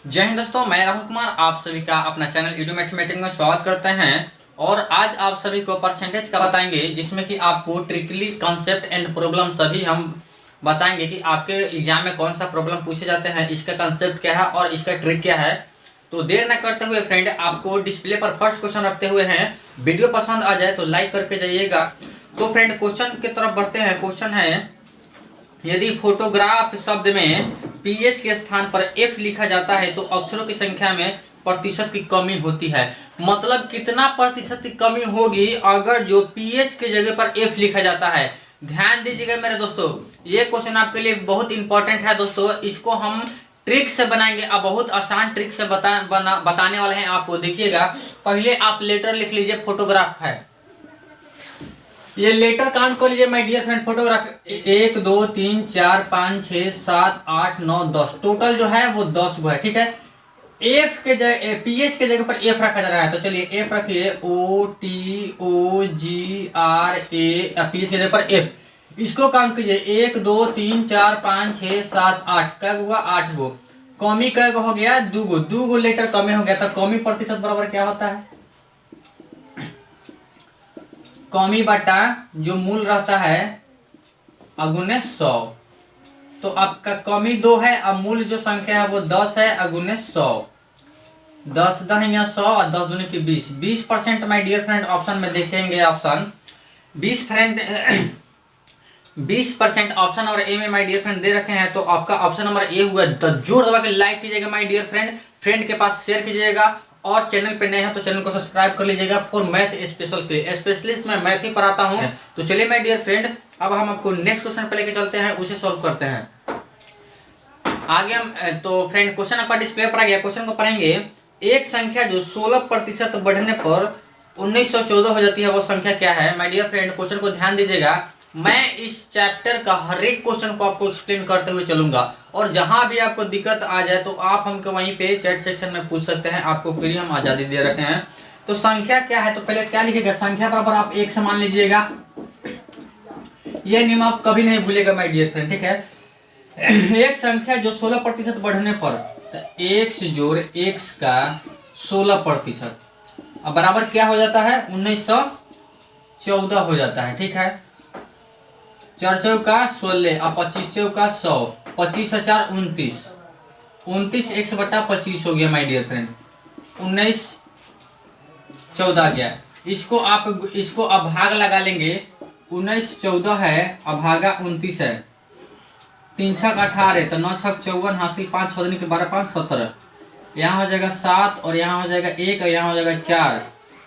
जय हिंद दोस्तों, मैं राहुल कुमार आप सभी का अपना चैनल यूट्यूब मैथमेटिक्स में स्वागत करते हैं। और आज आप सभी को परसेंटेज का बताएंगे, जिसमें कि आपको ट्रिकली कॉन्सेप्ट एंड प्रॉब्लम सभी हम बताएंगे कि आपके एग्जाम में कौन सा प्रॉब्लम पूछे जाते हैं, इसका कॉन्सेप्ट क्या है और इसका ट्रिक क्या है। तो देर न करते हुए फ्रेंड, आपको डिस्प्ले पर फर्स्ट क्वेश्चन रखते हुए हैं। वीडियो पसंद आ जाए तो लाइक करके जाइएगा। तो फ्रेंड, क्वेश्चन की तरफ बढ़ते हैं। क्वेश्चन है, यदि फोटोग्राफ शब्द में पीएच के स्थान पर एफ लिखा जाता है तो अक्षरों की संख्या में प्रतिशत की कमी होती है। मतलब कितना प्रतिशत की कमी होगी अगर जो पीएच की जगह पर एफ लिखा जाता है। ध्यान दीजिएगा मेरे दोस्तों, ये क्वेश्चन आपके लिए बहुत इंपॉर्टेंट है दोस्तों। इसको हम ट्रिक से बनाएंगे, अब बहुत आसान ट्रिक से बताने वाले हैं आपको। देखिएगा, पहले आप लेटर लिख लीजिए, फोटोग्राफ है। ये लेटर काउंट कर लीजिए my dear friend. Photograph 1 2 3 4 5 6 7 8 9 10, total जो है वो 10 गो है। ठीक है, एफ के जगह पीएच के जगह पर एफ रखा जा रहा है, तो चलिए एफ रखिए, O T O G R A, pH के जगह पर एफ। इसको काउंट कीजिए, 1 2 3 4 5 6 7 8, कै हुआ 8 गो। कमी कै गो हो गया, 2 गो। 2 गो लेटर कमी हो गया, तो कमी प्रतिशत बराबर क्या होता है? कमी बटा जो मूल रहता है अगुने 100। तो आपका कमी 2 है, अब मूल जो संख्या है वो 10 है, अगुने 100। 10 10 100 और 10 दूनी की 20। 20% माय डियर फ्रेंड ऑप्शन में देखेंगे, option 20 friend 20% option number A में माय डियर फ्रेंड दे रखे हैं। तो आपका ऑप्शन नंबर ए हुआ। तो जोर दबा के लाइक कीजिएगा माय डियर फ्रेंड, फ्रेंड के पास शेयर कीजिएगा। और चैनल पे नए हैं तो चैनल को सब्सक्राइब कर लीजिएगा फॉर मैथ स्पेशल के लिए। स्पेशलिस्ट मैं मैथ ही पढ़ाता हूं। तो चलिए माय डियर फ्रेंड, अब हम आपको नेक्स्ट क्वेश्चन पे लेके चलते हैं, उसे सॉल्व करते हैं। आगे हम तो फ्रेंड क्वेश्चन आपका डिस्प्ले पर आ गया। क्वेश्चन को पढ़ेंगे। एक संख्या जो 16% बढ़ने पर 1914 हो जाती है, वो संख्या क्या है? माय डियर फ्रेंड, क्वेश्चन को ध्यान दीजिएगा। मैं इस चैप्टर का हर एक क्वेश्चन को आपको एक्सप्लेन करते हुए चलूंगा, और जहां भी आपको दिक्कत आ जाए तो आप हमको वहीं पे चैट सेक्शन में पूछ सकते हैं। आपको फ्री हम आजादी दे रखे हैं। तो संख्या क्या है, तो पहले क्या लिखेगा? संख्या बराबर आप 1 से मान लीजिएगा। यह नियम आप कभी नहीं भूलेगा माय डियर फ्रेंड, ठीक है। एक संख्या जो 16% बढ़ने पर x जोड़ x का 16% अब बराबर क्या हो जाता है? 1914 हो जाता है। ठीक है, 4 चौका 16 और 25 चौका 100, 25 4 29, 29 x बटा 25 हो गया माय डियर फ्रेंड। 1914 गया। इसको अब भाग लगा लेंगे। 1914 है, अब भागा 29 है। 3 छक 18, तो 9 छक 54 हासिल 5 6 के 12 5 17। यहाँ हो जाएगा 7 और यहाँ हो जाएगा 1 और यहाँ हो जाएगा 4।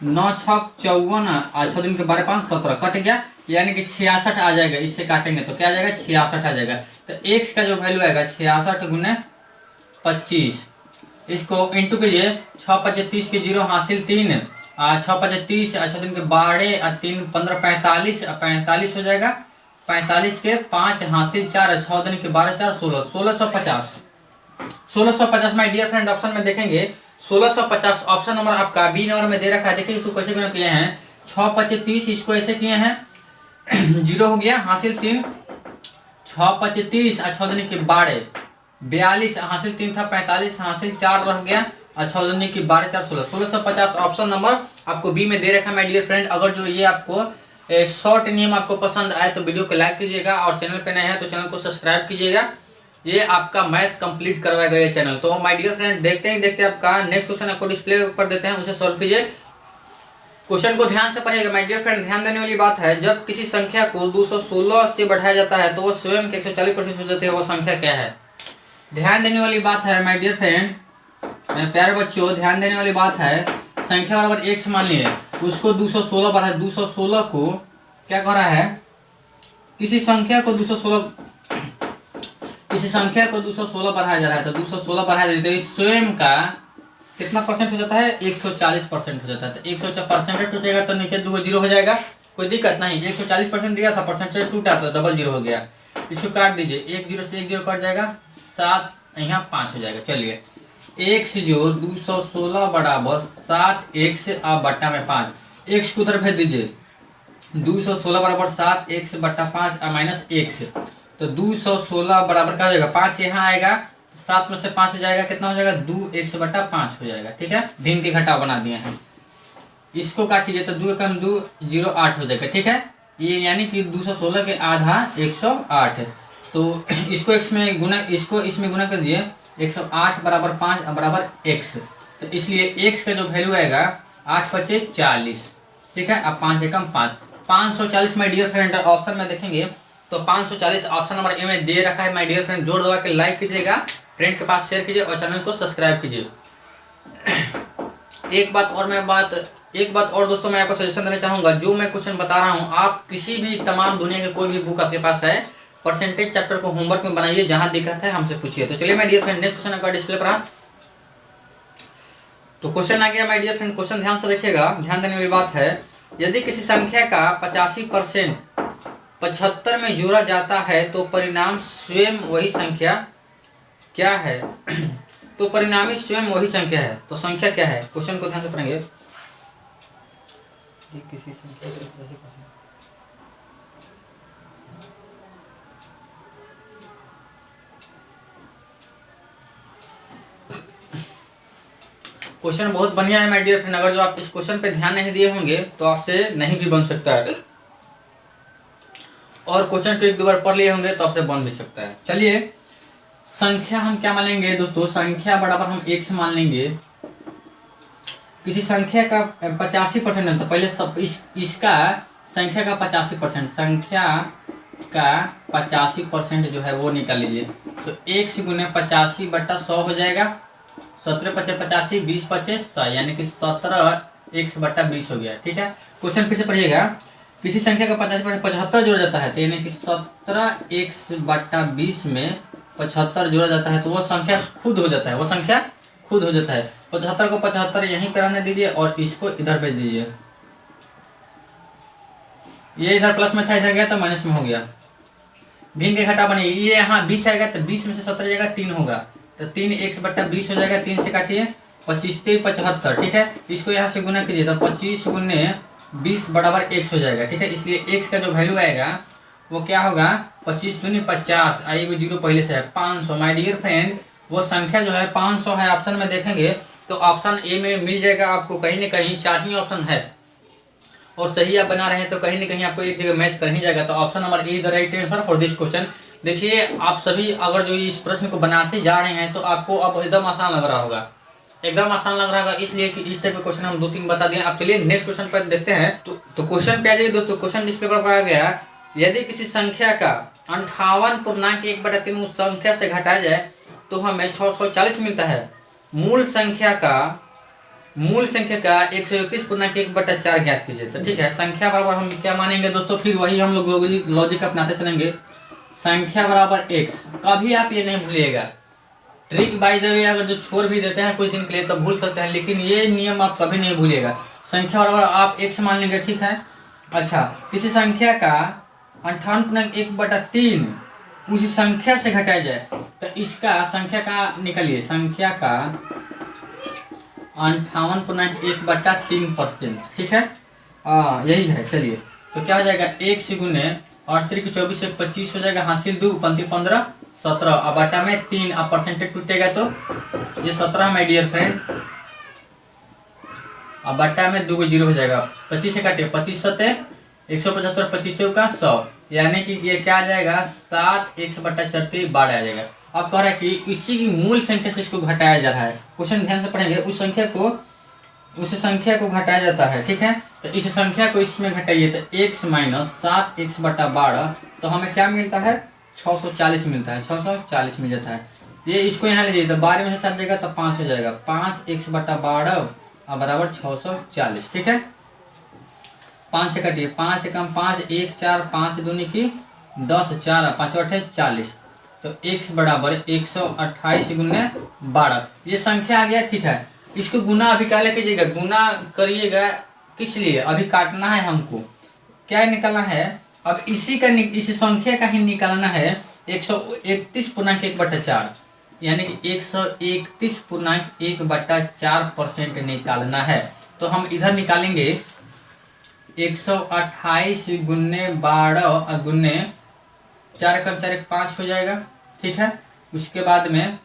9 छक 54 और 6 के 12 5 17 कट गया, यानी कि 66 आ जाएगा। इससे काटेंगे तो क्या आ जाएगा? 66 आ जाएगा। तो x का जो वैल्यू आएगा 66 गुने 25। इसको इंटू कीजिए, 6 5 30 के 0 हासिल 3, 6 5 30 और 6 के 12 और 3 15 45 45 हो जाएगा। 45 के 5 हासिल 4, 6 दिन के 12 4 16, 1650। 1650 माय डियर फ्रेंड ऑप्शन में देखेंगे। 1650 ऑप्शन नंबर आपका बी नंबर में दे रखा है। देखिए इसको कैसे किए हैं। 6 5 30, इसको ऐसे किए हैं, 0 हो गया, हासिल 3, 6 5 30 और 6 दिन के 12 42 हासिल 3 था, 45 हासिल 4 रह गया और 6 दिन की 12 4 16। 1650 ऑप्शन नंबर आपको बी में दे रखा है माय डियर फ्रेंड। अगर जो ये आपको शॉर्ट नियम आपको पसंद आए तो वीडियो को लाइक कीजिएगा, और चैनल पे नए हैं तो चैनल को सब्सक्राइब कीजिएगा। ये आपका मैथ कंप्लीट करवाया गया चैनल। तो माय डियर फ्रेंड, देखते ही देखते आपका नेक्स्ट क्वेश्चन आपको डिस्प्ले पर देते हैं, उसे सॉल्व कीजिए। क्वेश्चन को ध्यान से पढ़िएगा माय डियर फ्रेंड। ध्यान देने वाली बात है, जब किसी संख्या को 216 से बढ़ाया जाता है तो वो स्वयं के 140% हो जाती है, वो संख्या क्या है? ध्यान देने वाली बात है माय डियर फ्रेंड, मेरे प्यारे बच्चों, ध्यान देने वाली बात है। संख्या बराबर 1 से मान लिए, उसको 216 बढ़ा, 216 को क्या कर रहा है? किसी संख्या को 216 बढ़ाया जा रहा है, तो 216 बढ़ाया देते हैं, स्वयं का कितना परसेंट हो जाता है? 140% हो जाता है। तो 140% टूटेगा तो नीचे 2 0 हो जाएगा, कोई दिक्कत नहीं। 140% दिया था, परसेंटेज टूटा तो डबल 0 हो गया। इसको काट दीजिए, 1 0 से 1 0 कट जाएगा, 7 यहाँ 5 हो जाएगा। चलिए, x जोड़ 216 बराबर 7x और बट्टा में 5। x को उधर भेज दीजिए, 216 बराबर 7x बट्टा 5 और माइनस x। तो 216 बराबर क्या हो जाएगा? 5 यहाँ आएगा, 7 में से 5 हो जाएगा, कितना हो जाएगा 2x/5 हो जाएगा। ठीक है, भिन्न के घटाव बना दिए हैं। इसको काटिए तो 2 एकम 2 0 8 हो जाएगा। ठीक है, ये यानी कि 216 के आधा 108 है। तो इसको x में गुना, इसको इसमें गुना कर दिए, 108 बराबर 5 बराबर x। तो इसलिए x का जो वैल्यू आएगा 8 पचे 40। ठीक है, अब 5 एकम 5 540 माय डियर फ्रेंड। ऑप्शन में देखेंगे तो 540 ऑप्शन नंबर ए में दे रखा है माय डियर फ्रेंड। जोर दबा के लाइक कीजिएगा, फ्रेंड के पास शेयर कीजिए और चैनल को सब्सक्राइब कीजिए। एक बात और दोस्तों, मैं आपको सजेशन देना चाहूंगा। जो मैं क्वेश्चन बता रहा हूं, आप किसी भी तमाम दुनिया के कोई भी बुक आपके पास है, परसेंटेज चैप्टर को होमवर्क में बनाइए, जहां दिक्कत है हमसे पूछिए। तो चलिए my dear friend, next question आपका डिस्प्ले पर आ। तो क्वेश्चन आ गया माय डियर फ्रेंड। क्वेश्चन ध्यान से देखिएगा, ध्यान देने वाली बात है। यदि किसी संख्या का 85% 75 में जोड़ा जाता है तो परिणाम स्वयं वही संख्या क्या है? तो परिणामी स्वयं वही संख्या है, तो संख्या क्या है? क्वेश्चन को ध्यान से पढ़ेंगे। किसी संख्या क्वेश्चन बहुत बढ़िया है माय डियर फ्रेंड। अगर जो आप इस क्वेश्चन पे ध्यान नहीं दिए होंगे तो आपसे नहीं भी बन सकता है, और क्वेश्चन को 1-2 बार पढ़ लिए होंगे तो आपसे बन भी सकता है। चलिए, संख्या हम क्या मान लेंगे दोस्तों? संख्या बराबर हम x मान लेंगे। किसी संख्या का 85% है तो पहले सब इसका संख्या का 85%, संख्या का 85% जो है वो निकाल लीजिए। तो 1 गुने 85/100 हो जाएगा। 17 पचे 85, 20 पचे 100, यानी कि 17x/20 हो गया। ठीक है, क्वेश्चन फिर से पढ़िएगा। किसी संख्या का 85% 75 जोड़ा जाता है, तो यानी कि 17x/20 में 75 जोड़ा जाता है तो वो संख्या खुद हो जाता है, वो संख्या खुद हो जाता है। 75 को 75 यहीं कराने दीजिए और इसको इधर भेज दीजिए। ये इधर प्लस में था, इधर गया तो माइनस में हो गया। भिन्न के घटा बने, ये यहाँ 20 आएगा तो 20 में से 17 जाएगा 3 होगा, तो 3x/20 हो जाएगा। 3 से काटिए, 25 3 75। ठीक है, इसको यहाँ से गुना कीजिए तो 25 गुने 20 बराबर x हो जाएगा। ठीक है, इसलिए x का जो वैल्यू आएगा वो क्या होगा? 25 दूनी 50, आइए 0 पहले से है 500। माय डियर फ्रेंड, वो संख्या जो है 500 है। ऑप्शन में देखेंगे तो ऑप्शन ए में मिल जाएगा आपको, कहीं ना कहीं 4 ही ऑप्शन है और सही आप बना रहे हैं तो कहीं ना कहीं आपको एक जगह मैच कर ही जाएगा। तो option number A the right answer for this question. देखिए, आप सभी अगर जो इस प्रश्न को बनाते जा रहे हैं तो आपको अब एकदम आसान लग रहा होगा, एकदम आसान लग रहा होगा, इसलिए कि इस टाइप के क्वेश्चन हम 2-3 बता दिए। आप चलिए नेक्स्ट क्वेश्चन पर देखते हैं। तो क्वेश्चन पे आ जाइए दोस्तों। क्वेश्चन डिस्प्ले पर आ गया। यदि किसी संख्या का 58.1/3 उस संख्या से घटाया जाए तो हमें 640 मिलता है। मूल संख्या का 131.1/4 ज्ञात कीजिए। तो ठीक है, संख्या बराबर हम क्या मानेंगे दोस्तों? फिर वही हम लोग लॉजिक अपनाते चलेंगे। संख्या बराबर x, कभी आप ये नहीं भूलिएगा। ट्रिक बाय द वे अगर जो छोड़ भी देते हैं कुछ दिन के लिए तो भूल सकते हैं, लेकिन ये नियम आप कभी नहीं भूलिएगा। संख्या बराबर आप x मान लेंगे। ठीक है, अच्छा, किसी संख्या का 58.1/3 उसी संख्या से घटाया जाए तो इसका संख्या का निकालिए। संख्या का 58.1/3%। ठीक है, यही है। चलिए, तो क्या हो जाएगा? 1 गुने 8 3 24 से 25 हो जाएगा। हासिल 2 पंती 15 17, अब बटा में 3, अब परसेंटेज टूटेगा तो ये 17 माय डियर फ्रेंड, अब बटा में 2 को 0 हो जाएगा। 25 से काटिए, 25 सते 175, 25 चौका 100, यानी कि ये क्या आ जाएगा? 7x/34 बाढ़ आ जाएगा। अब कह रहा है कि इसी की मूल संख्या से इसको घटाया जा रहा है। क्वेश्चन ध्यान से पढ़ेंगे। उस संख्या को घटाया जाता है। ठीक है, तो इस संख्या को इसमें घटाइए तो x - 7x/12, तो हमें क्या मिलता है? 640 मिलता है। 640 मिल जाता है। ये इसको यहाँ ले जाइए तो 12 में से 7 जाएगा तो 5 हो जाएगा। 5x/12 बराबर 640। ठीक है, 5 से काटिए, 5 एकम 5 1 4 5 दूनी की 10 4 5 8 40, तो x बराबर 128 गुने 12 ये संख्या आ गया। ठीक है, इसको गुना अभी क्या कीजिएगा? गुना करिएगा, किस लिए? अभी काटना है हमको, क्या निकालना है? अब इस संख्या का ही निकालना है 131.1/4, यानी कि 131.1/4% निकालना है। तो हम इधर निकालेंगे 128 गुने 12 गुने 4 कम 4 5 हो जाएगा। ठीक है, उसके बाद में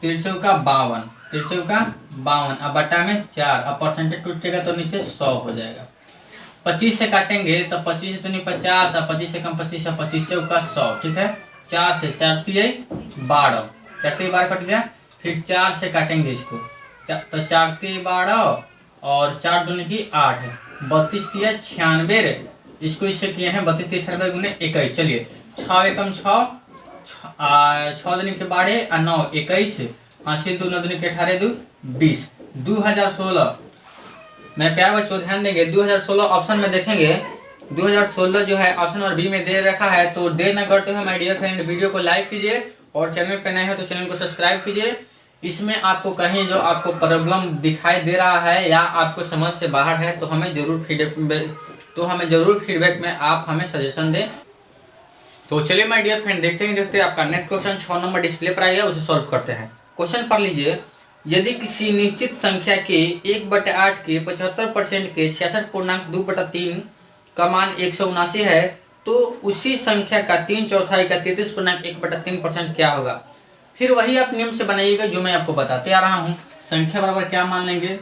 तिरचौका 52, तिरचौका 52, अब बटा में 4, अब परसेंटेज टूटेगा तो नीचे 100 हो जाएगा। 25 से काटेंगे तो 25 से 50, और 25 से कम 25, और 25 चौका 100, ठीक है। 4 से 4 तिये 12, 4 तिये 12 कट गया। फिर 4 से काटेंगे इसको, तो 4 तिये 12 और 4 दूनी की 8, 32 तिया 96, इसको इससे किए हैं 32 तिया 96 गुने 21। चलिए 6 एकम 6, 6 दूनी के 12 और 9 21, 80 2 9 दूनी के 18 2 20। 2016 मैं प्यार बच्चों ध्यान देंगे, 2016 ऑप्शन में देखेंगे, 2016 जो है ऑप्शन नंबर बी में दे रखा है। तो देर न करते हुए माय डियर फ्रेंड वीडियो को लाइक कीजिए और चैनल पे नए हैं तो चैनल को सब्सक्राइब कीजिए। इसमें आपको कहीं जो आपको प्रॉब्लम दिखाई दे रहा है या आपको समझ से बाहर है तो हमें जरूर फीडबैक में आप हमें सजेशन दें। तो चलिए माय डियर फ्रेंड देखते आपका नेक्स्ट क्वेश्चन 6 नंबर डिस्प्ले पर आया, उसे सॉल्व करते हैं। क्वेश्चन पढ़ लीजिए। यदि किसी निश्चित संख्या के 1/8 के 75% के 66.2/3 का मान 179 है तो उसी संख्या का 3/4 का 33.1/3% क्या होगा। फिर वही आप नियम से बनाइएगा जो मैं आपको बताते आ रहा हूँ। संख्या बराबर क्या मान लेंगे,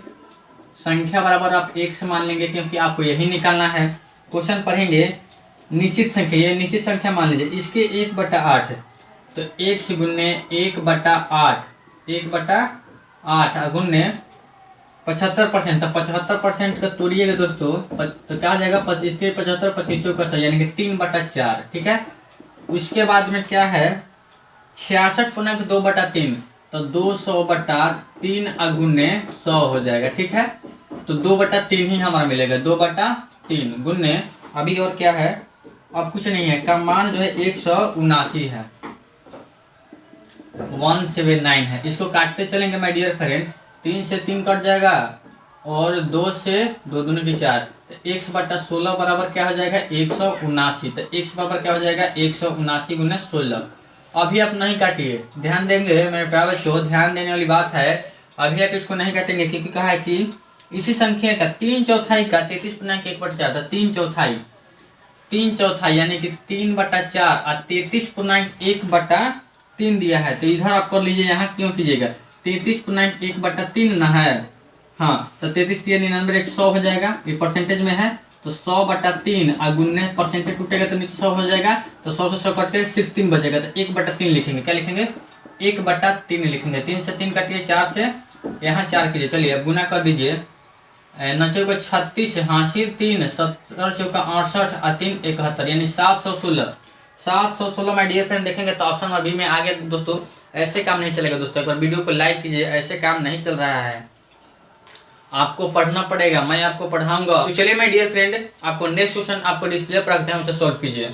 संख्या बराबर आप 1 से मान लेंगे क्योंकि आपको यही निकालना है। क्वेश्चन पढ़ेंगे निश्चित संख्या, ये निश्चित संख्या मान लीजिए, इसके 1/8 है तो 1 से गुने 1/8, 1/8 गुने 75%, तो 75% का तोड़िएगा दोस्तों तो क्या आ जाएगा 25 के 75, 25 का 100 यानी कि 3/4, ठीक है। उसके बाद में क्या है 66.2/3 तो 200/3 गुने 100 हो जाएगा, ठीक है। तो 2/3 ही हमारा मिलेगा, 2/3 गुने अभी और क्या है अब कुछ नहीं है, का मान जो है 179 है, 179 है। इसको काटते चलेंगे माय डियर फ्रेंड, 3 से 3 कट जाएगा और 2 से 2 दूनी की 4, तो 1/16 बराबर क्या हो जाएगा 179, तो x बराबर क्या हो जाएगा 179 गुने 16। अभी आप नहीं काटिए, ध्यान देंगे मेरे प्यारे बच्चों, ध्यान देने वाली बात है। अभी आप इसको नहीं काटेंगे क्योंकि कहा है कि इसी संख्या का 3/4 का 33.1/4 था, 3/4 यानी कि 3/4 और 33.1/3 दिया है। तो इधर आप कर लीजिए, यहाँ क्यों कीजिएगा 33.1/3 ना है, हाँ तो 33 3 99 100 हो जाएगा, ये परसेंटेज में है तो 100/3 और गुन्ने परसेंटेज टूटेगा तो नीचे 100 हो जाएगा, तो 100 से 100 कटे सिर्फ 3 बचेगा तो 1/3 लिखेंगे। क्या लिखेंगे 1/3 लिखेंगे। 3 से 3 काटिए, 4 से यहाँ 4 कीजिए। चलिए अब गुना कर दीजिए, 9 चौका 36, हाँसी 3, 17 चौका 68 और 3 71 यानी 716 माय डियर फ्रेंड देखेंगे तो ऑप्शन नंबर बी में आगे। दोस्तों ऐसे काम नहीं चलेगा दोस्तों, एक बार वीडियो को लाइक कीजिए, ऐसे काम नहीं चल रहा है, आपको पढ़ना पड़ेगा, मैं आपको पढ़ाऊंगा। तो चलिए माय डियर फ्रेंड आपको नेक्स्ट क्वेश्चन आपको डिस्प्ले पर रखते हैं, उसे सॉल्व कीजिए।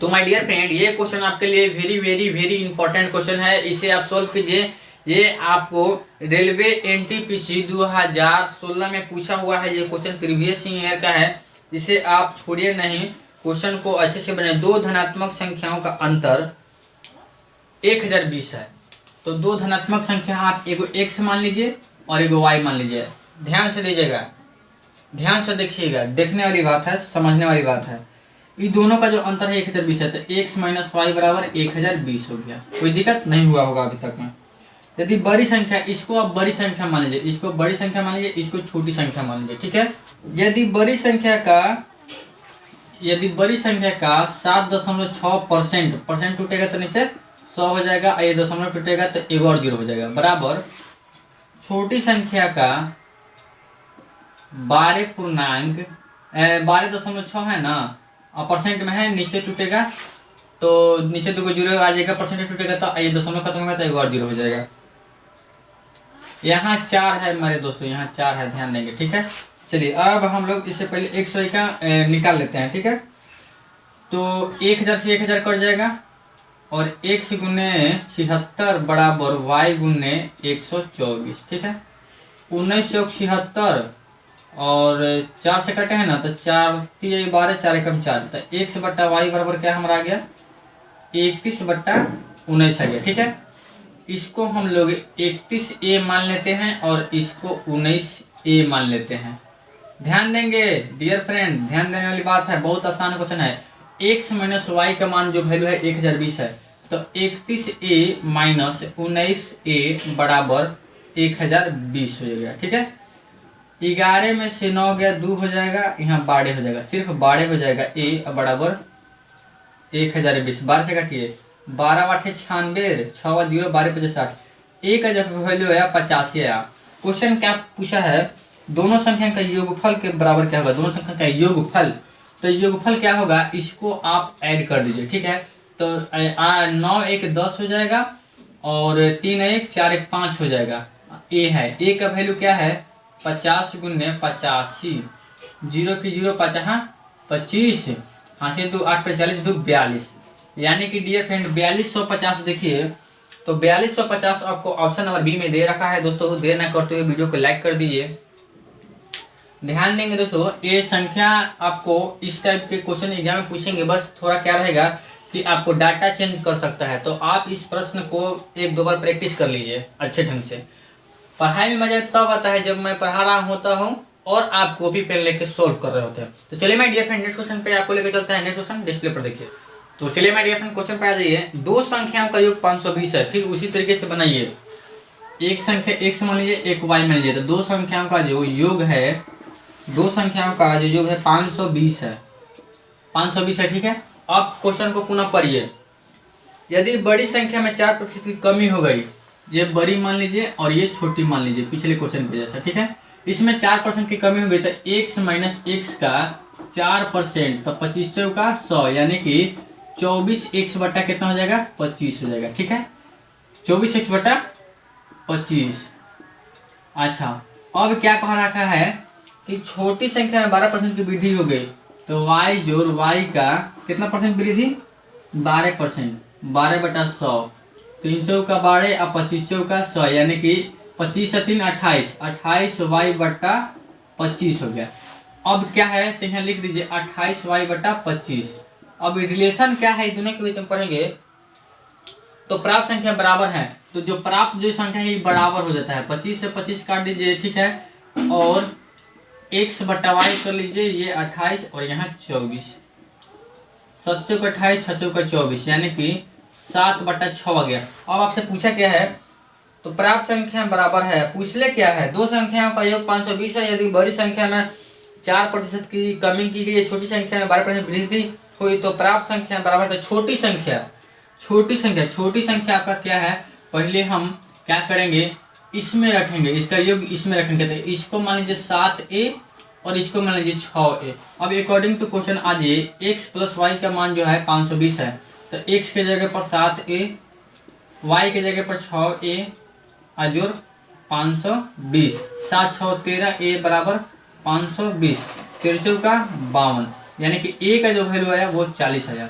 तो माय डियर फ्रेंड ये क्वेश्चन आपके लिए very very very important question है, इसे आप सॉल्व कीजिए। ये आपको रेलवे एनटीपीसी 2016 में पूछा हुआ है, ये क्वेश्चन प्रीवियस ईयर का है, इसे आप छोड़िए नहीं, क्वेश्चन को अच्छे से बनाए। दो धनात्मक संख्याओं का अंतर 1020 है, तो दो धनात्मक संख्या आप एगो x मान लीजिए और एगो y मान लीजिए। ध्यान से दीजिएगा, ध्यान से देखिएगा, देखने वाली बात है, समझने वाली बात है। इन दोनों का जो अंतर है 1020 है, तो x - y बराबर 1020 हो गया। कोई दिक्कत नहीं हुआ होगा अभी तक में। यदि बड़ी संख्या, इसको आप बड़ी संख्या मान लीजिए, इसको बड़ी संख्या मान लीजिए, इसको छोटी संख्या मान लीजिए, ठीक है। यदि बड़ी संख्या का 7.6% परसेंट टूटेगा तो नीचे 100 हो जाएगा, ये दशमलव टूटेगा तो एक और 0 हो जाएगा, बराबर छोटी संख्या का 12.6 है ना, और परसेंट में है, नीचे टूटेगा तो नीचे 2 0 आ जाएगा, परसेंटेज टूटेगा तो ये दशमलव खत्म होगा तो एक और 0 हो जाएगा। यहाँ 4 है हमारे दोस्तों, यहाँ 4 है, ध्यान देंगे, ठीक है। चलिए अब हम लोग इससे पहले 100 का निकाल लेते हैं, ठीक है। तो 1000 से 1000 कट जाएगा और 1 से गुने 76 बराबर y गुने 124, ठीक है। 19 चौक 76 और 4 से कटे हैं ना, तो 4 3 12 4 एकम 4, तो 1/y बराबर क्या हमारा आ गया 31/19 आ गया, ठीक है। इसको हम लोग 31a मान लेते हैं और इसको 19a मान लेते हैं। ध्यान देंगे डियर फ्रेंड, ध्यान देने वाली बात है, बहुत आसान क्वेश्चन है। x - y का मान जो वैल्यू है 1020 है, तो 31A माइनस 19A बराबर 1020 हो जाएगा। ठीक है, 11 में से 9 गया 2 हो जाएगा, यहाँ 12 हो जाएगा, सिर्फ 12 हो जाएगा। A बराबर 1020, 12 से काटिए, 12 8 96, 6 0 12 50 60, ए का जब वैल्यू आया 85 आया। क्वेश्चन क्या पूछा है, दोनों संख्या का योगफल के बराबर क्या होगा, दोनों संख्या का योगफल। तो योगफल क्या होगा, इसको आप ऐड कर दीजिए। ठीक है, तो 9 1 10 हो जाएगा और 3 1 4 1 5 हो जाएगा। ए है, ए का वैल्यू क्या है 50 गुने 85, 0 की 0 50 25, हाँ से 2 8 पे 40 2 42, यानी कि डियर फ्रेंड 4250। देखिए तो 4250 आपको ऑप्शन नंबर बी में दे रखा है दोस्तों। तो देर ना करते हुए वीडियो को लाइक कर दीजिए। ध्यान देंगे दोस्तों, ये संख्या आपको इस टाइप के क्वेश्चन एग्जाम में पूछेंगे, बस थोड़ा क्या रहेगा कि आपको डाटा चेंज कर सकता है। तो आप इस प्रश्न को 1-2 बार प्रैक्टिस कर लीजिए अच्छे ढंग से। पढ़ाई में मजा तब आता है जब मैं पढ़ा रहा होता हूँ और आप कॉपी पेन लेके सोल्व कर रहे होते हैं। तो चलिए मैं डियर फ्रेंड नेक्स्ट क्वेश्चन पे आपको लेकर चलता है। नेक्स्ट क्वेश्चन डिस्प्ले पर देखिए। तो चलिए मैं डियर फ्रेंड क्वेश्चन पे आ जाइए। दो संख्याओं का योग 520 है, फिर उसी तरीके से बनाइए। एक संख्या x मान लीजिए, एक y मान लीजिए। तो दो संख्याओं का जो योग है, दो संख्याओं का जो योग है 520 है, 520 है। ठीक है, अब क्वेश्चन को पुनः पढ़िए। यदि बड़ी संख्या में 4% की कमी हो गई, ये बड़ी मान लीजिए और ये छोटी मान लीजिए पिछले क्वेश्चन के जैसा। ठीक है, इसमें 4% की कमी हो गई तो x माइनस x का 4%, तो 25 चौका 100, यानी कि 24x बटा कितना हो जाएगा 25 हो जाएगा। ठीक है, 24x बटा 25। अच्छा, अब क्या कहा रखा है कि छोटी संख्या में 12% की वृद्धि हो गई, तो y जोड़ y का कितना परसेंट वृद्धि 12%, 12 बटा 100, 3 चौका 12 और 25 चौका 100, यानी कि 25 से 3 28, 28 y बटा 25 हो गया। अब क्या है तो यहाँ लिख दीजिए 28 y बटा 25। अब रिलेशन क्या है दोनों के बीच में पढ़ेंगे। तो प्राप्त संख्या बराबर है, तो जो प्राप्त जो संख्या है बराबर हो जाता है। 25 से 25 काट दीजिए। ठीक है, और x बटा y कर लीजिए, ये 28 और यहाँ 24, 7 चौक 28, 6 चौक 24, यानी कि 7 बटा 6 आ गया। अब आपसे पूछा क्या है, तो प्राप्त संख्या बराबर है, पूछ ले क्या है, दो संख्याओं का योग 520 है। यदि बड़ी संख्या में 4% की कमी की गई, छोटी संख्या में 12% वृद्धि हुई, तो प्राप्त संख्या बराबर। तो छोटी संख्या आपका क्या है, पहले हम क्या करेंगे, इसमें रखेंगे, इसका योग इसमें रखेंगे। तो इसको मान लीजिए 7a और इसको मान लीजिए 6a। अब अकॉर्डिंग टू क्वेश्चन आ जाइए, x प्लस वाई का मान जो है 520 है, तो x के जगह पर 7a, y के जगह पर 6a अजोर 520, 7 6 13, a बराबर 520, 13 चौका 52, यानी कि a का जो वैल्यू आया वो 40 आया।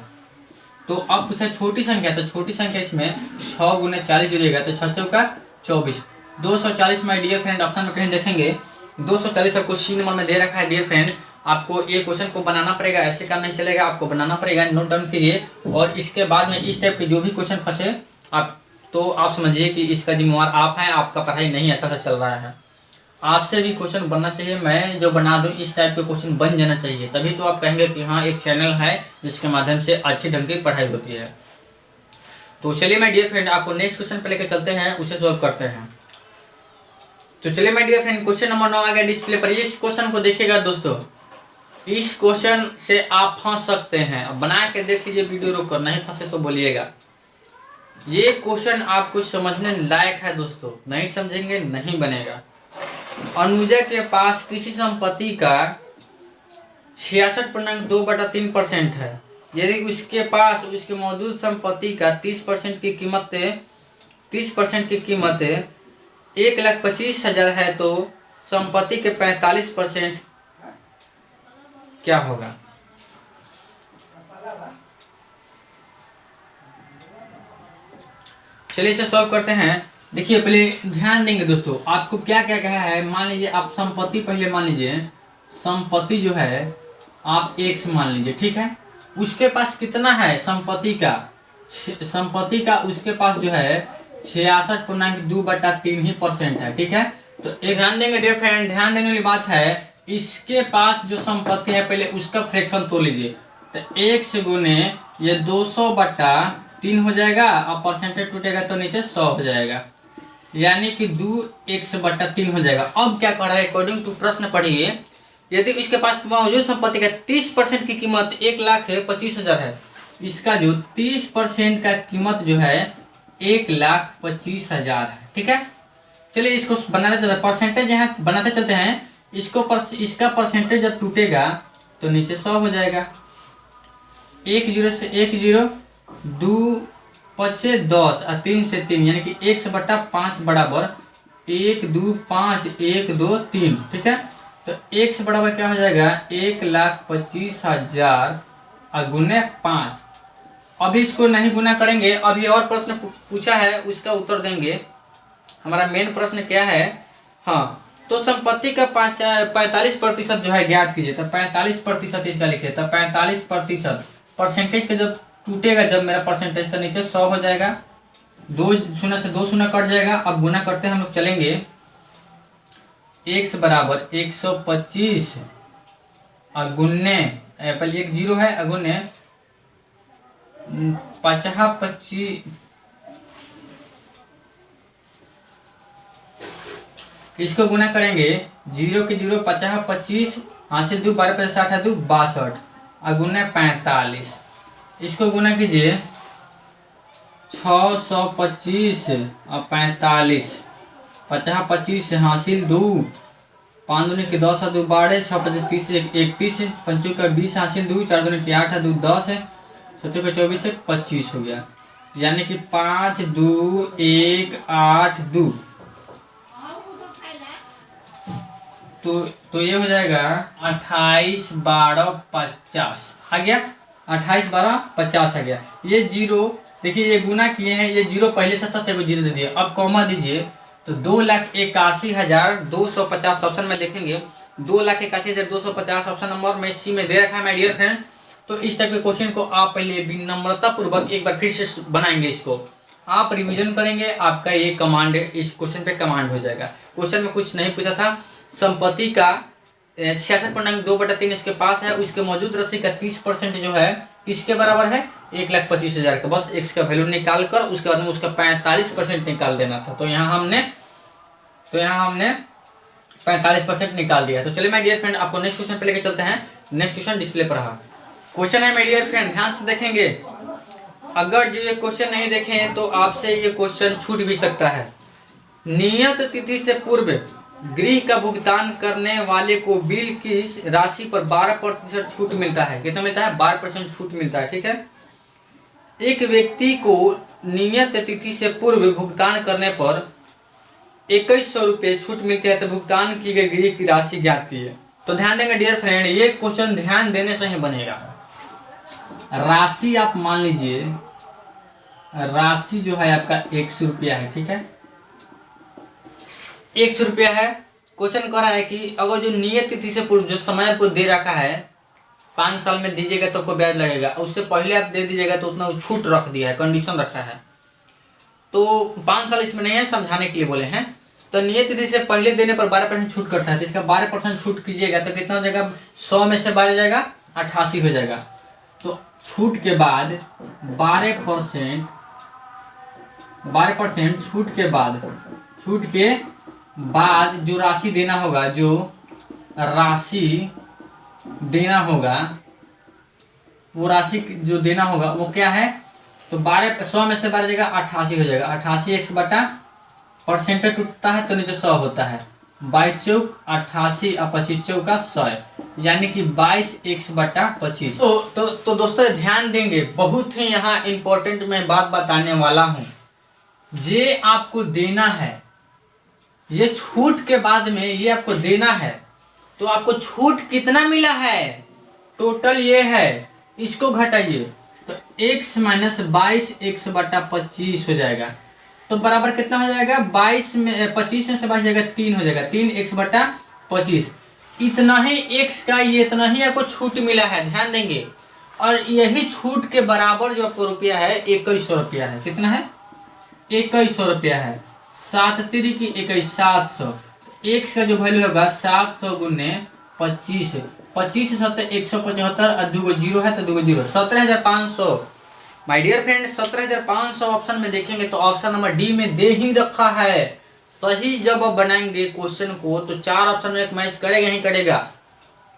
तो अब पूछा छोटी संख्या, तो छोटी संख्या इसमें 6 गुने 40 जुड़ेगा, तो 6 चौका 24, 240। माय डियर फ्रेंड ऑप्शन में कहीं देखेंगे 240 आपको सी नंबर में दे रखा है। डियर फ्रेंड आपको ये क्वेश्चन को बनाना पड़ेगा, ऐसे काम नहीं चलेगा, आपको बनाना पड़ेगा, नोट डाउन कीजिए। और इसके बाद में इस टाइप के जो भी क्वेश्चन फंसे आप, तो आप समझिए कि इसका जिम्मेवार आप हैं, आपका पढ़ाई नहीं अच्छा से चल रहा है। आपसे भी क्वेश्चन बनना चाहिए, मैं जो बना दूं इस टाइप के क्वेश्चन बन जाना चाहिए, तभी तो आप कहेंगे कि हाँ एक चैनल है जिसके माध्यम से अच्छी ढंग की पढ़ाई होती है। तो चलिए मैं डियर फ्रेंड आपको नेक्स्ट क्वेश्चन पे लेकर चलते हैं, उसे सॉल्व करते हैं। तो चलिए मैं डियर फ्रेंड क्वेश्चन नंबर 9 आ गया डिस्प्ले पर। इस क्वेश्चन को देखिएगा दोस्तों, इस क्वेश्चन से आप फंस सकते हैं। अब बना के देख लीजिए वीडियो रोक कर, नहीं फंसे तो बोलिएगा। ये क्वेश्चन आपको समझने लायक है दोस्तों, नहीं समझेंगे नहीं बनेगा। अनुजा के पास किसी संपत्ति का 66.2/3% है। यदि उसके पास उसके मौजूद संपत्ति का 30% की कीमत 1,25,000 है, तो संपत्ति के 45% क्या होगा। चलिए इसे सॉल्व करते हैं। देखिए पहले ध्यान देंगे दोस्तों, आपको क्या क्या कहा है। मान लीजिए आप संपत्ति, पहले मान लीजिए संपत्ति जो है आप x मान लीजिए। ठीक है, उसके पास कितना है संपत्ति का उसके पास जो है 66.2/3 ही % है। ठीक है, तो एक ध्यान देंगे डियर फ्रेंड, ध्यान देने वाली बात है, इसके पास जो संपत्ति है पहले उसका फ्रैक्शन तोड़ लीजिए। तो x गुने ये 200/3 3 हो जाएगा और परसेंटेज टूटेगा तो नीचे 100 हो जाएगा, यानी कि 2x/3 हो जाएगा। अब क्या कर रहा है, अकॉर्डिंग टू प्रश्न पढ़िए, यदि इसके पास मौजूद संपत्ति का 30% की कीमत 1,25,000 है, इसका जो 30% का कीमत जो है 1,25,000 है। ठीक है, चलिए इसको बनाते चलते हैं, परसेंटेज यहाँ बनाते चलते हैं। इसका परसेंटेज जब टूटेगा तो नीचे 100 हो जाएगा। 1 0 से 1 0, 2 5 10 और 3 से 3, यानी कि 1/5 बराबर 1 2 5 1 2 3। ठीक है, तो x बराबर क्या हो जाएगा, 1,25,000 और गुने 5। अभी इसको नहीं गुना करेंगे, अभी और प्रश्न पूछा है उसका उत्तर देंगे। हमारा मेन प्रश्न क्या है, हाँ, तो संपत्ति का 45% जो है ज्ञात कीजिए। तो 45% इसका लिखे, तो 45% परसेंटेज का जब टूटेगा, जब मेरा परसेंटेज, तो नीचे 100 हो जाएगा। 2 शून्य से 2 शून्य कट जाएगा। अब गुना करते हम लोग चलेंगे, x बराबर 125 और गुन्ने पहले 1 0 है, गुन्ने 50 इसको गुना करेंगे, 0 के 0 50 25, हाथ से 2 12 50 60 है 2 62 और गुना 45। इसको गुना कीजिए, 625 और 45, 50 25 हासिल 2, 5 दूनी के 10 है 2 12, 6 25 30 31, 5 का 20 हासिल 2, 4 दूनी के 8 है 2 10 है, 7 का 24 है 25 हो गया, यानी कि 5 2 1 8 2। तो ये हो जाएगा 28 12 50 आ गया, 28 12 50 आ गया। ये 0 देखिए, ये गुना किए हैं, ये 0 पहले से था तो 0 दे दिए। अब कॉमा दीजिए, तो 2,81,250 ऑप्शन में देखेंगे, 2,81,250 ऑप्शन नंबर में सी में दे रखा है माय डियर फ्रेंड। तो इस टाइप के क्वेश्चन को आप पहले विनम्रता पूर्वक एक बार फिर से बनाएंगे, इसको आप रिवीजन करेंगे, आपका ये कमांड इस क्वेश्चन पे कमांड हो जाएगा। क्वेश्चन में कुछ नहीं पूछा था, संपत्ति का 66.2/3 इसके पास है, उसके मौजूद राशि का 30% जो है किसके बराबर है, 1,25,000 का। बस x का वैल्यू निकाल कर उसके बाद में उसका 45% निकाल देना था। तो यहाँ हमने 45% निकाल दिया। तो चलिए माय डियर फ्रेंड, आपको नेक्स्ट क्वेश्चन पे लेके चलते हैं। नेक्स्ट क्वेश्चन डिस्प्ले पर रहा। क्वेश्चन है माय डियर फ्रेंड, ध्यान से देखेंगे, अगर जो ये क्वेश्चन नहीं देखें तो आपसे ये क्वेश्चन छूट भी सकता है। नियत तिथि से पूर्व गृह का भुगतान करने वाले को बिल की राशि पर 12% छूट मिलता है। कितना मिलता है, 12% छूट मिलता है। ठीक है, एक व्यक्ति को नियत तिथि से पूर्व भुगतान करने पर 2100 रुपये छूट मिलती है, तो भुगतान की गई गृह की राशि ज्ञात कीजिए। तो ध्यान देंगे डियर फ्रेंड, ये क्वेश्चन ध्यान देने से ही बनेगा। राशि आप मान लीजिए, राशि जो है आपका 100 रुपया है। ठीक है, 100 रुपया है। क्वेश्चन कर रहा है कि अगर जो नियत तिथि से पूर्व जो समय आपको दे रखा है, 5 साल में दीजिएगा तो आपको ब्याज लगेगा, उससे पहले आप दे दीजिएगा तो उतना छूट रख दिया है, कंडीशन रखा है। तो 5 साल इसमें नहीं है, समझाने के लिए बोले हैं। तो नियत तिथि से पहले देने पर 12% छूट करता है, तो इसका 12% छूट कीजिएगा तो कितना हो जाएगा, 100 में से 12 जाएगा 88 हो जाएगा। तो छूट के बाद 12% छूट के बाद जो राशि देना होगा, वो राशि जो देना होगा वो क्या है, तो 100 में से 12 जाएगा 88 हो जाएगा। 88 x बटा परसेंटेज टूटता है तो नीचे 100 होता है, 22 चौक 88 और 25 चौका 100, यानी कि 22x/25। तो दोस्तों ध्यान देंगे, बहुत ही यहाँ इंपॉर्टेंट मैं बात बताने वाला हूँ। ये आपको देना है, ये छूट के बाद में ये आपको देना है। तो आपको छूट कितना मिला है, टोटल ये है, इसको घटाइए तो x - 22x/25 हो जाएगा। तो बराबर कितना हो जाएगा, 22 में 25 में से 22 जाएगा 3 हो जाएगा, 3x/25। इतना ही x का ये इतना ही आपको छूट मिला है, ध्यान देंगे। और यही छूट के बराबर जो आपको रुपया है 2100 रुपया है। कितना है, 2100 रुपया है। 7 3 की 21 700। x का जो वैल्यू होगा 700 गुने 25, 25 से 7 175 और 2 0 है तो 2 0 17,500 माय डियर फ्रेंड 17,500 ऑप्शन में देखेंगे तो ऑप्शन नंबर डी में दे ही रखा है। सही जब आप बनाएंगे क्वेश्चन को तो 4 ऑप्शन में एक मैच करेगा ही करेगा।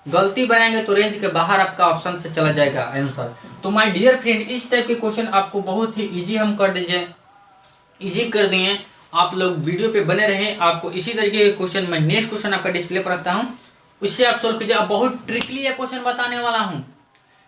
गलती बनाएंगे तो रेंज के बाहर आपका ऑप्शन से चला जाएगा आंसर। तो माय डियर फ्रेंड इस टाइप के क्वेश्चन आपको बहुत ही इजी हम कर दीजिए, इजी कर दिए। आप लोग वीडियो पे बने रहें, आपको इसी तरीके के क्वेश्चन मैं नेक्स्ट क्वेश्चन आपका डिस्प्ले पर रखता हूँ, उससे आप सोल्व कीजिए। अब बहुत ट्रिकली ये क्वेश्चन बताने वाला हूँ,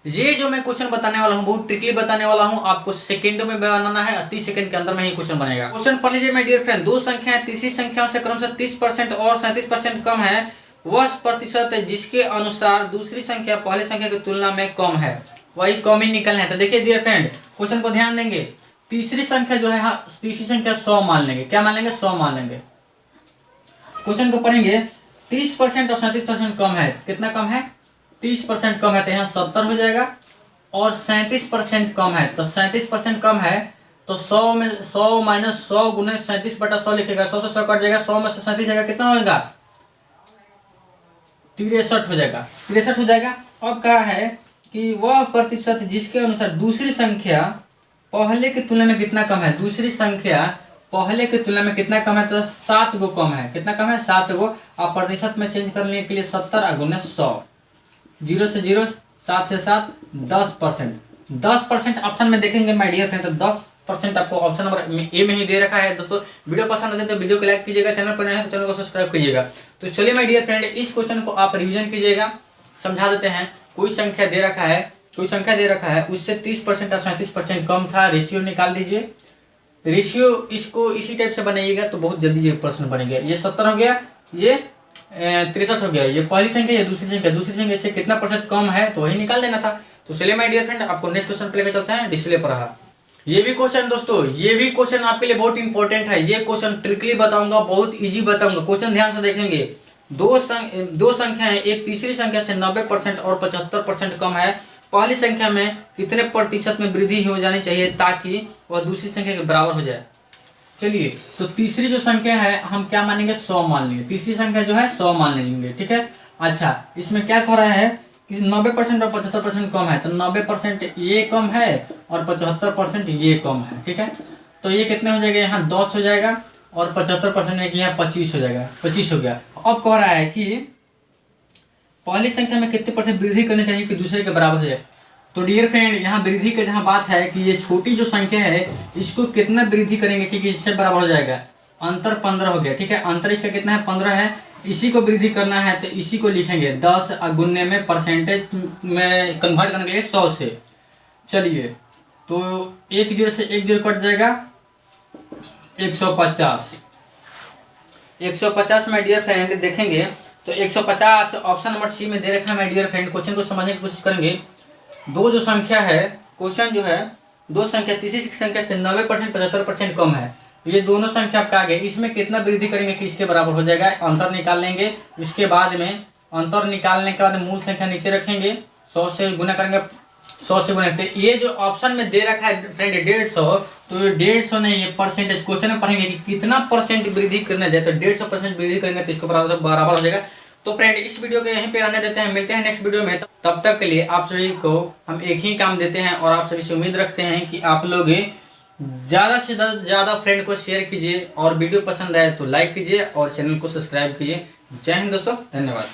ये जो मैं क्वेश्चन बताने वाला हूँ बहुत ट्रिकली बताने वाला हूँ। आपको सेकंडों में बनाना है, 30 सेकंड के अंदर में ही क्वेश्चन बनेगा। क्वेश्चन पढ़ लीजिए माय डियर फ्रेंड। दो संख्याएं तीसरी संख्याओं से क्रमशः 30% और 37% कम है, वह प्रतिशत है जिसके अनुसार दूसरी संख्या पहली संख्या की तुलना में कम है, वही कम ही निकलना है। तो देखिए डियर फ्रेंड क्वेश्चन को ध्यान देंगे। तीसरी संख्या जो है, तीसरी संख्या 100 मान लेंगे। क्या मान लेंगे? 100 मान लेंगे। क्वेश्चन को पढ़ेंगे 30% और 37% कम है। कितना कम है? 30% कम है तो यहाँ 70 हो जाएगा। और 37% कम है तो 37% कम है तो 100 में 100 माइनस 100 गुने 37/100 लिखेगा। 100 से 100 कट जाएगा, 100 में से 37 जाएगा, कितना होगा? 63 हो जाएगा। 63 हो जाएगा। अब कहा है कि वह प्रतिशत जिसके अनुसार दूसरी संख्या पहले की तुलना में कितना कम है। दूसरी संख्या पहले की तुलना में कितना कम है? तो 7 गो कम है। कितना कम है? 7 गो। आप प्रतिशत में चेंज करने के लिए 70 गुने 100, 0 से 0, 7 से 7, 10%। 10% ऑप्शन में देखेंगे माय डियर फ्रेंड तो 10% आपको ऑप्शन नंबर ए में ही दे रखा है। दोस्तों वीडियो पसंद आते हैं तो वीडियो को लाइक कीजिएगा, चैनल पर नए हैं तो चैनल को सब्सक्राइब कीजिएगा। तो चलिए माय डियर फ्रेंड इस क्वेश्चन को आप रिवीजन कीजिएगा, समझा देते हैं। कोई संख्या दे रखा है, उससे 30% और 37% कम था, रेशियो निकाल दीजिए। रेशियो इसको इसी टाइप से बनाइएगा तो बहुत जल्दी ये प्रश्न बनेगा। ये 70 हो गया, ये 63 हो गया। ये पहली संख्या, ये दूसरी संख्या से कितना % कम है तो वही निकाल देना था। तो चलिए माय डियर फ्रेंड आपको नेक्स्ट क्वेश्चन पे लेकर चलते हैं, डिस्प्ले पर रहा। ये भी क्वेश्चन दोस्तों, ये भी क्वेश्चन आपके लिए बहुत इंपॉर्टेंट है। ये क्वेश्चन ट्रिकली बताऊंगा, बहुत इजी बताऊंगा। क्वेश्चन ध्यान से देखेंगे। दो संख्याएं एक तीसरी संख्या से 90% और 75% कम है, पहली संख्या में कितने प्रतिशत में वृद्धि हो जानी चाहिए ताकि वह दूसरी संख्या के बराबर हो जाए। चलिए तो तीसरी जो संख्या है हम क्या मानेंगे? 100 मान लेंगे। तीसरी संख्या जो है 100 मान लेंगे, ठीक है। अच्छा इसमें क्या कह रहा है कि 90% और 75% कम है, तो 90% ये कम है और 75% ये कम है, ठीक है। तो ये कितने हो जाएगा? यहाँ 10 हो जाएगा और 75% यहाँ 25 हो जाएगा, 25 हो गया। अब कह रहा है कि पहली संख्या में कितने % वृद्धि करनी चाहिए कि दूसरे के बराबर हो जाए। तो डियर फ्रेंड यहाँ वृद्धि का जहाँ बात है कि ये छोटी जो संख्या है इसको कितना वृद्धि करेंगे कि इससे बराबर हो जाएगा। अंतर 15 हो गया, ठीक है। अंतर इसका कितना है? 15 है। इसी को वृद्धि करना है तो इसी को लिखेंगे 10 गुने में परसेंटेज में कन्वर्ट करने के लिए 100 से। चलिए तो 1 0 से 1 0 कट जाएगा, 150। 150 माय डियर फ्रेंड देखेंगे तो 150 ऑप्शन नंबर सी में दे रखा है माय डियर फ्रेंड। क्वेश्चन को समझने की कोशिश करेंगे। दो जो संख्या है, क्वेश्चन जो है दो संख्या तीसरी संख्या से 90% 75% कम है, ये दोनों संख्या आपका आ गया। इसमें कितना वृद्धि करेंगे कि इसके बराबर हो जाएगा। अंतर निकाल लेंगे, उसके बाद में अंतर निकालने के बाद मूल संख्या नीचे रखेंगे, 100 से गुना करेंगे, 100 से गुना। तो ये जो ऑप्शन में दे रखा है फ्रेंड 150, तो ये 150 नहीं, ये परसेंटेज क्वेश्चन में पढ़ेंगे कि कितना % वृद्धि करना जाए। तो 150% वृद्धि करेंगे तो इसको बराबर हो जाएगा। तो फ्रेंड इस वीडियो को यहीं पे रहने देते हैं, मिलते हैं नेक्स्ट वीडियो में। तब तक के लिए आप सभी को हम एक ही काम देते हैं और आप सभी से उम्मीद रखते हैं कि आप लोग ज़्यादा से ज़्यादा फ्रेंड को शेयर कीजिए और वीडियो पसंद आए तो लाइक कीजिए और चैनल को सब्सक्राइब कीजिए। जय हिंद दोस्तों, धन्यवाद।